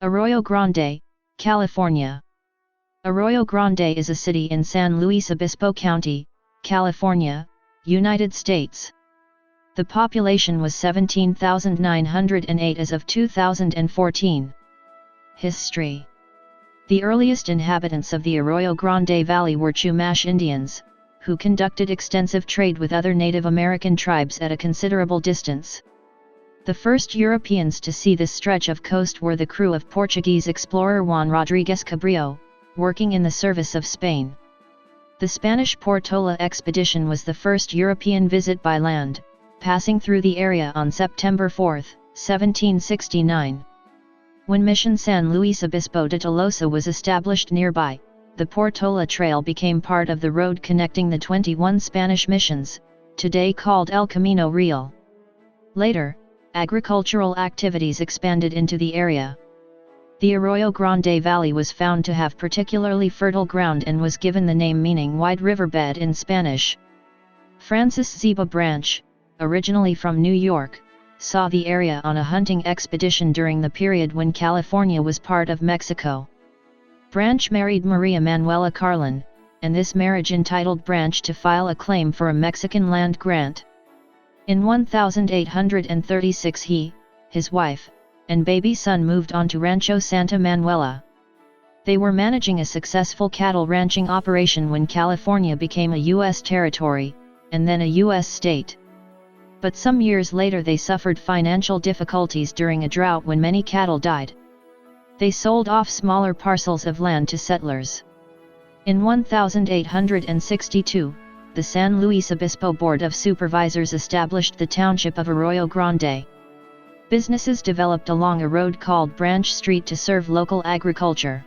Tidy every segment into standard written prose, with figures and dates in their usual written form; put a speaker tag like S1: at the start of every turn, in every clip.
S1: Arroyo Grande, California. Arroyo Grande is a city in San Luis Obispo County, California, United States. The population was 17,908 as of 2014. History. The earliest inhabitants of the Arroyo Grande Valley were Chumash Indians, who conducted extensive trade with other Native American tribes at a considerable distance. The first Europeans to see this stretch of coast were the crew of Portuguese explorer Juan Rodrigues Cabrillo, working in the service of Spain. The Spanish Portola expedition was the first European visit by land, passing through the area on September 4, 1769. When Mission San Luis Obispo de Tolosa was established nearby, the Portola Trail became part of the road connecting the 21 Spanish missions, today called El Camino Real. Later, agricultural activities expanded into the area. The Arroyo Grande Valley was found to have particularly fertile ground and was given the name meaning wide riverbed in Spanish. Francis Ziba Branch, originally from New York, saw the area on a hunting expedition during the period when California was part of Mexico. Branch married Maria Manuela Carlin, and this marriage entitled Branch to file a claim for a Mexican land grant. In 1836 he, his wife, and baby son moved on to Rancho Santa Manuela. They were managing a successful cattle ranching operation when California became a U.S. territory, and then a U.S. state. But some years later they suffered financial difficulties during a drought when many cattle died. They sold off smaller parcels of land to settlers. In 1862, the San Luis Obispo Board of Supervisors established the township of Arroyo Grande. Businesses developed along a road called Branch Street to serve local agriculture.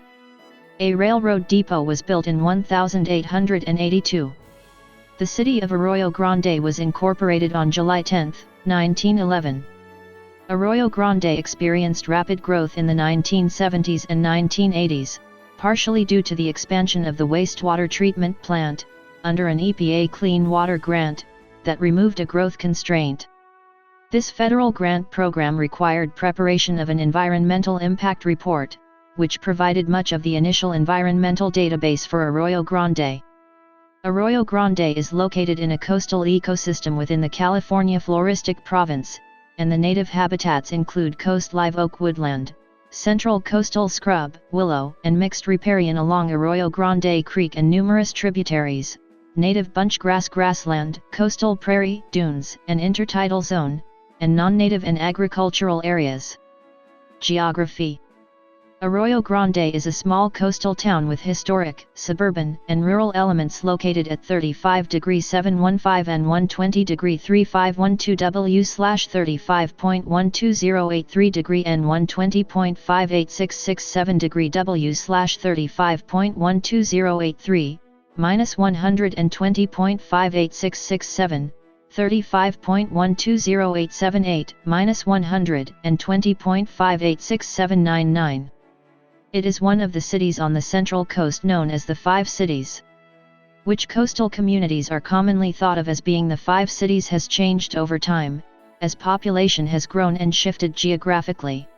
S1: A railroad depot was built in 1882. The city of Arroyo Grande was incorporated on July 10, 1911. Arroyo Grande experienced rapid growth in the 1970s and 1980s, partially due to the expansion of the wastewater treatment plant, under an EPA Clean Water Grant, that removed a growth constraint. This federal grant program required preparation of an environmental impact report, which provided much of the initial environmental database for Arroyo Grande. Arroyo Grande is located in a coastal ecosystem within the California Floristic Province, and the native habitats include coast live oak woodland, central coastal scrub, willow, and mixed riparian along Arroyo Grande Creek and numerous tributaries, native bunchgrass grassland, coastal prairie, dunes, and intertidal zone, and non-native and agricultural areas. Geography. Arroyo Grande is a small coastal town with historic, suburban, and rural elements located at 35°715 and 120°3512 W/35.12083° and 120.58667° W/35.12083, -120.58667, 35.120878, -120.5867799. It is one of the cities on the Central Coast known as the Five Cities. Which coastal communities are commonly thought of as being the Five Cities has changed over time, as population has grown and shifted geographically.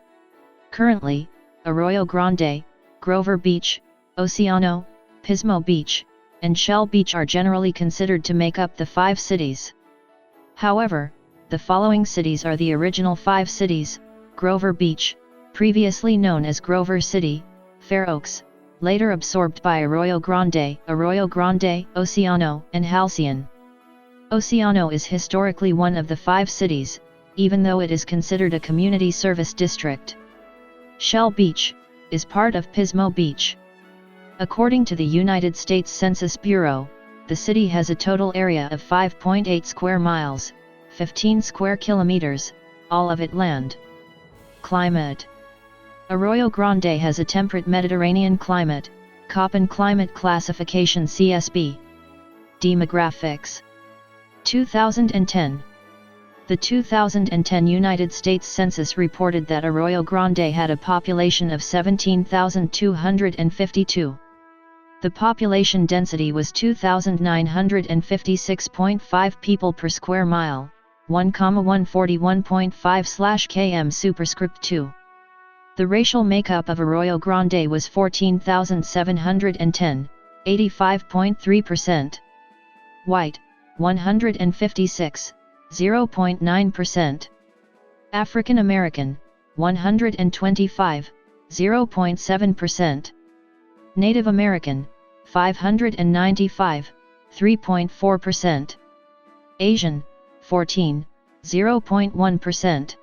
S1: Currently, Arroyo Grande, Grover Beach, Oceano, Pismo Beach, and Shell Beach are generally considered to make up the Five Cities. However, the following cities are the original Five Cities: Grover Beach, previously known as Grover City, Fair Oaks, later absorbed by Arroyo Grande, Oceano, and Halcyon. Oceano is historically one of the Five Cities, even though it is considered a community service district. Shell Beach is part of Pismo Beach. According to the United States Census Bureau, the city has a total area of 5.8 square miles, 15 square kilometers, all of it land. Climate. Arroyo Grande has a temperate Mediterranean climate, Köppen climate classification CSB. Demographics. 2010. The 2010 United States Census reported that Arroyo Grande had a population of 17,252. The population density was 2,956.5 people per square mile, 1,141.5/km superscript 2. The racial makeup of Arroyo Grande was 14,710, 85.3%. White, 156, 0.9%. African American, 125, 0.7%. Native American, 595, 3.4%. Asian, 14, 0.1%.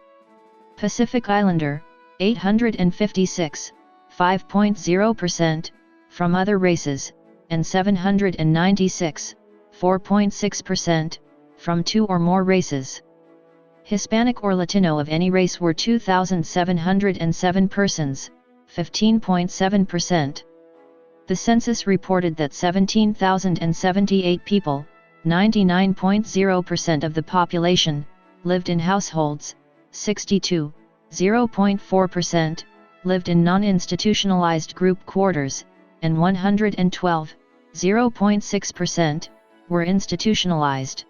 S1: Pacific Islander, 856, 5.0%, from other races, and 796, 4.6%, from two or more races. Hispanic or Latino of any race were 2,707 persons, 15.7%. The census reported that 17,078 people, 99.0% of the population, lived in households, 62, 0.4%, lived in non-institutionalized group quarters, and 112, 0.6%, were institutionalized.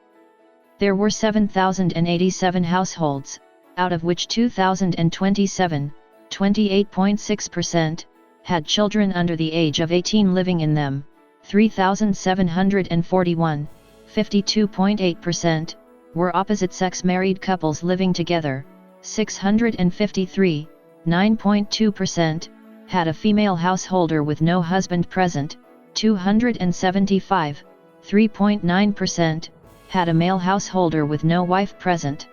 S1: There were 7,087 households, out of which 2,027, 28.6%, had children under the age of 18 living in them, 3,741, 52.8%, were opposite-sex married couples living together, 653, 9.2%, had a female householder with no husband present, 275, 3.9%, had a male householder with no wife present.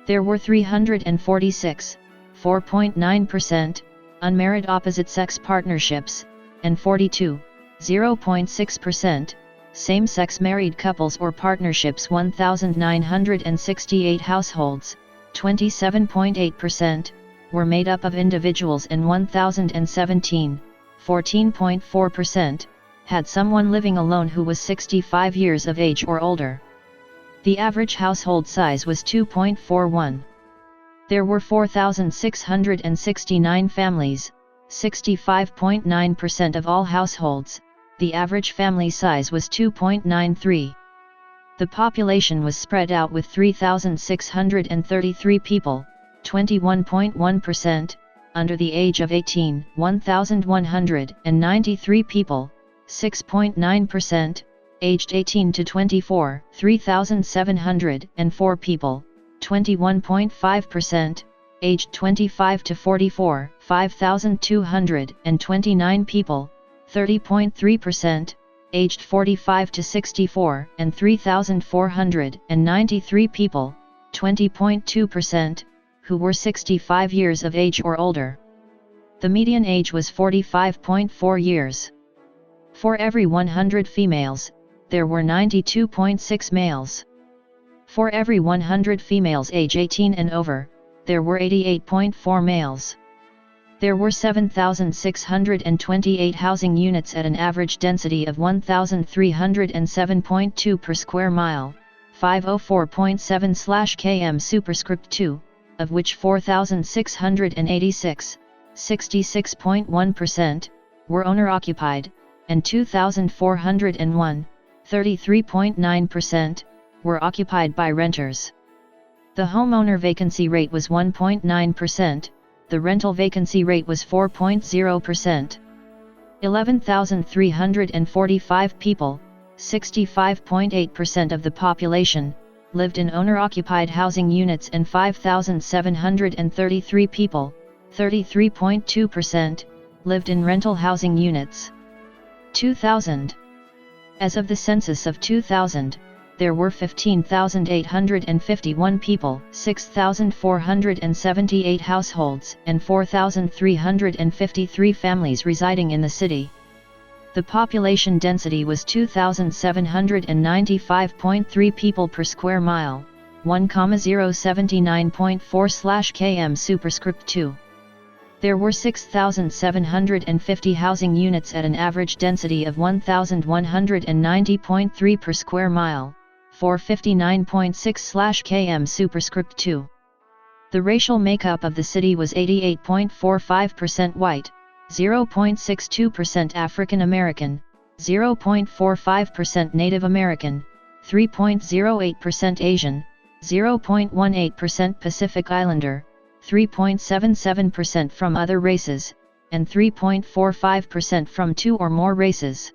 S1: There were 346, 4.9%, unmarried opposite-sex partnerships, and 42, 0.6%, same-sex married couples or partnerships. 1,968 households, 27.8%, were made up of individuals, and 1,017, 14.4%, had someone living alone who was 65 years of age or older. The average household size was 2.41. There were 4,669 families, 65.9% of all households. The average family size was 2.93. The population was spread out with 3,633 people, 21.1%, under the age of 18, 1,193 people, 6.9%, aged 18 to 24, 3,704 people, 21.5%, aged 25 to 44, 5,229 people, 30.3%, aged 45 to 64, and 3,493 people, 20.2%, who were 65 years of age or older. The median age was 45.4 years. For every 100 females, there were 92.6 males. For every 100 females age 18 and over, there were 88.4 males. There were 7,628 housing units at an average density of 1,307.2 per square mile, 504.7/km superscript 2, of which 4,686, 66.1%, were owner-occupied, and 2,401, 33.9%, were occupied by renters. The homeowner vacancy rate was 1.9%, the rental vacancy rate was 4.0%. 11,345 people, 65.8% of the population, lived in owner-occupied housing units, and 5,733 people, 33.2%, lived in rental housing units. 2000. As of the census of 2000, there were 15,851 people, 6,478 households, and 4,353 families residing in the city. The population density was 2,795.3 people per square mile, 1,079.4/km superscript 2. There were 6,750 housing units at an average density of 1,190.3 per square mile, 459.6/km superscript 2. The racial makeup of the city was 88.45% white, 0.62% African American, 0.45% Native American, 3.08% Asian, 0.18% Pacific Islander, 3.77% from other races, and 3.45% from 2 or more races.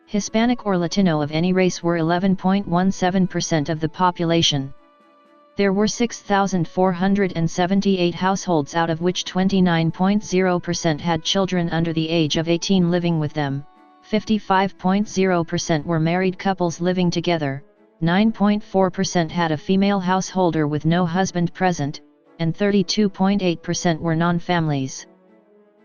S1: Hispanic or Latino of any race were 11.17% of the population. There were 6,478 households, out of which 29.0% had children under the age of 18 living with them, 55.0% were married couples living together, 9.4% had a female householder with no husband present, and 32.8% were non-families.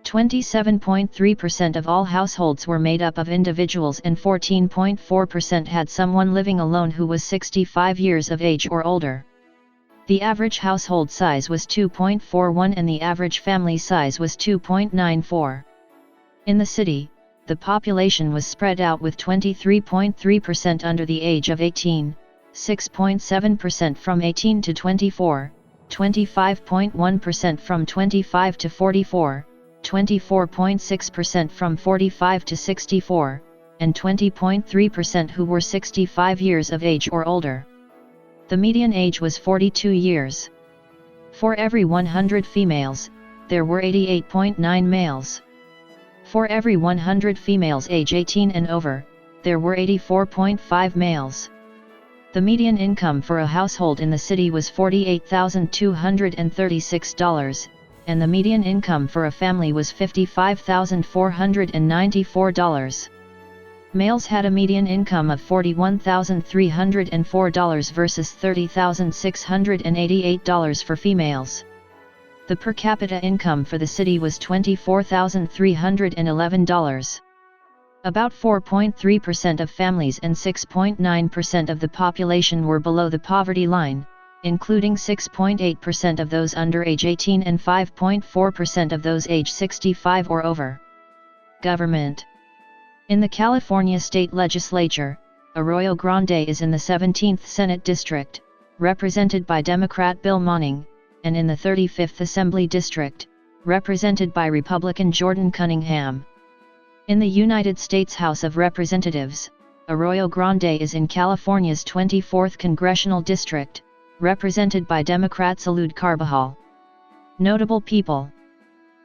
S1: 27.3% of all households were made up of individuals, and 14.4% had someone living alone who was 65 years of age or older. The average household size was 2.41 and the average family size was 2.94. In the city, the population was spread out with 23.3% under the age of 18, 6.7% from 18 to 24, 25.1% from 25 to 44, 24.6% from 45 to 64, and 20.3% who were 65 years of age or older. The median age was 42 years. For every 100 females, there were 88.9 males. For every 100 females age 18 and over, there were 84.5 males. The median income for a household in the city was $48,236, and the median income for a family was $55,494. Males had a median income of $41,304 versus $30,688 for females. The per capita income for the city was $24,311. About 4.3% of families and 6.9% of the population were below the poverty line, including 6.8% of those under age 18 and 5.4% of those age 65 or over. Government. In the California State Legislature, Arroyo Grande is in the 17th Senate District, represented by Democrat Bill Monning, and in the 35th Assembly District, represented by Republican Jordan Cunningham. In the United States House of Representatives, Arroyo Grande is in California's 24th Congressional District, represented by Democrat Salud Carbajal. Notable people.